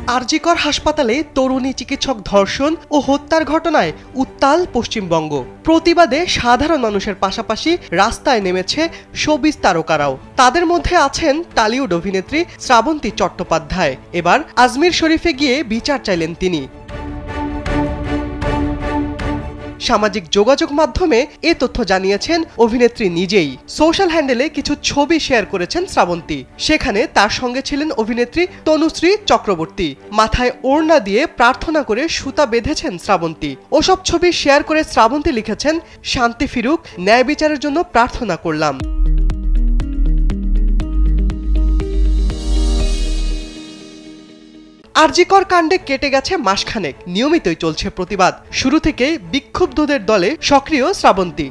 আরজিকর হাসপাতালে তরুণী চিকিৎসক ধর্ষণ ও হত্যার ঘটনায় উত্তাল পশ্চিমবঙ্গ। প্রতিবাদে সাধারণ মানুষের পাশাপাশি রাস্তায় নেমেছে শোবিজ তারকারাও। তাদের মধ্যে আছেন টলিউড অভিনেত্রী শ্রাবন্তী চট্টোপাধ্যায়। এবার আজমির শরীফে গিয়ে বিচার চাইলেন তিনি। সামাজিক যোগাযোগ মাধ্যমে এ তথ্য জানিয়েছেন অভিনেত্রী নিজেই। সোশ্যাল হ্যান্ডেলে কিছু ছবি শেয়ার করেছেন শ্রাবন্তী। সেখানে তার সঙ্গে ছিলেন অভিনেত্রী তনুশ্রী চক্রবর্তী। মাথায় ওড়না দিয়ে প্রার্থনা করে সুতা বেঁধেছেন শ্রাবন্তী। ওসব ছবি শেয়ার করে শ্রাবন্তী লিখেছেন, শান্তি ফিরুক, ন্যায় বিচারের জন্য প্রার্থনা করলাম। আরজিকর কাণ্ডে কেটে গেছে মাসখানেক, নিয়মিতই চলছে প্রতিবাদ। শুরু থেকে বিক্ষুব্ধদের দলে সক্রিয় শ্রাবন্তী।